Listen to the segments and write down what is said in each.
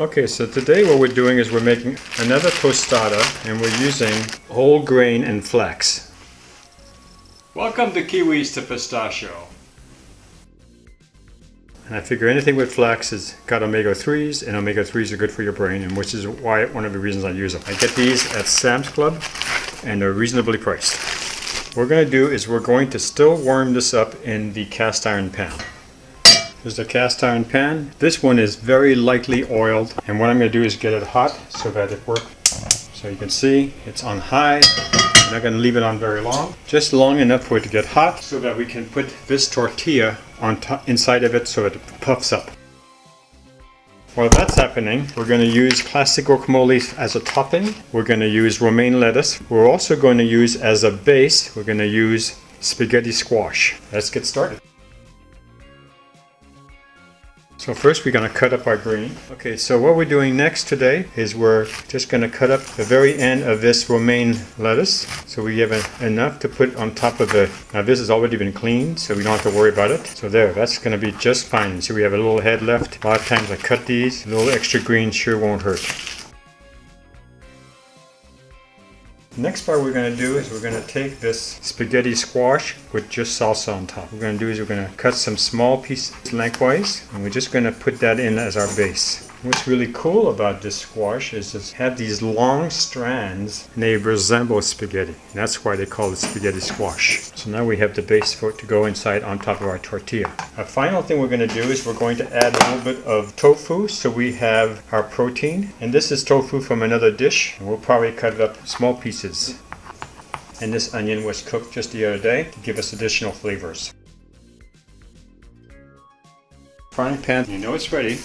Okay, so today what we're doing is we're making another tostada and we're using whole grain and flax. Welcome to Kiwis to Pistachio. And I figure anything with flax has got omega-3s, and omega-3s are good for your brain, and which is why one of the reasons I use them. I get these at Sam's Club and they're reasonably priced. What we're going to do is we're going to still warm this up in the cast iron pan. Here's the cast iron pan. This one is very lightly oiled, and what I'm going to do is get it hot so that it works. So you can see it's on high. I'm not going to leave it on very long, just long enough for it to get hot so that we can put this tortilla on top, inside of it, so it puffs up. While that's happening, we're going to use classic guacamole as a topping. We're going to use romaine lettuce. We're also going to use as a base, we're going to use spaghetti squash. Let's get started. So first we're going to cut up our green. Okay, so what we're doing next today is we're just going to cut up the very end of this romaine lettuce. So we have enough to put on top of it. Now this has already been cleaned, so we don't have to worry about it. So there, that's going to be just fine. So we have a little head left. A lot of times I cut these. A little extra green sure won't hurt. The next part we're going to do is we're going to take this spaghetti squash with just salsa on top. What we're going to do is we're going to cut some small pieces lengthwise, and we're just going to put that in as our base. What's really cool about this squash is it have these long strands and they resemble spaghetti. And that's why they call it spaghetti squash. So now we have the base for it to go inside on top of our tortilla. A final thing we're going to do is we're going to add a little bit of tofu, so we have our protein. And this is tofu from another dish. And we'll probably cut it up small pieces. And this onion was cooked just the other day to give us additional flavors. Frying pan, you know it's ready.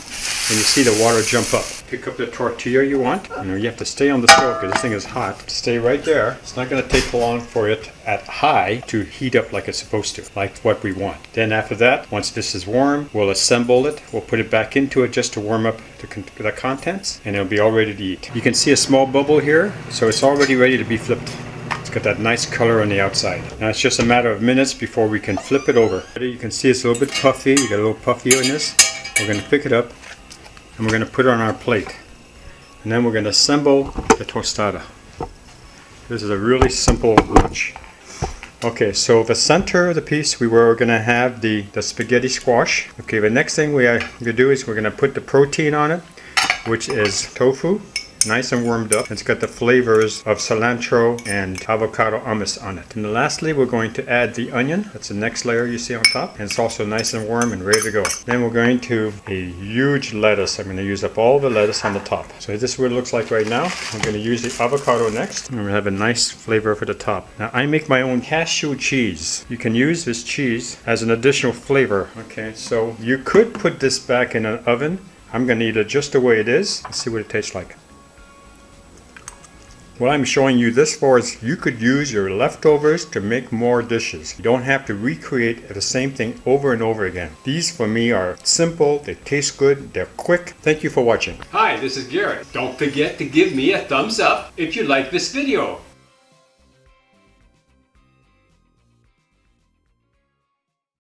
And you see the water jump up. Pick up the tortilla you want. You have to stay on the stove because this thing is hot. Stay right there. It's not going to take long for it at high to heat up like it's supposed to, like what we want. Then after that, once this is warm, we'll assemble it. We'll put it back into it just to warm up the contents, and it'll be all ready to eat. You can see a small bubble here, so it's already ready to be flipped. It's got that nice color on the outside. Now it's just a matter of minutes before we can flip it over. You can see it's a little bit puffy. You got a little puffiness. We're going to pick it up and we're going to put it on our plate. And then we're going to assemble the tostada. This is a really simple lunch. Okay, so the center of the piece we were going to have the spaghetti squash. Okay, the next thing we're going to do is we're going to put the protein on it, which is tofu. Nice and warmed up. It's got the flavors of cilantro and avocado hummus on it. And lastly, we're going to add the onion. That's the next layer you see on top. And it's also nice and warm and ready to go. Then we're going to a huge lettuce. I'm going to use up all the lettuce on the top. So this is what it looks like right now. I'm going to use the avocado next. And we're going to have a nice flavor for the top. Now I make my own cashew cheese. You can use this cheese as an additional flavor. Okay, so you could put this back in an oven. I'm going to eat it just the way it is. Let's see what it tastes like. What I'm showing you this for is you could use your leftovers to make more dishes. You don't have to recreate the same thing over and over again. These for me are simple, they taste good, they're quick. Thank you for watching. Hi, this is Garrett. Don't forget to give me a thumbs up if you like this video.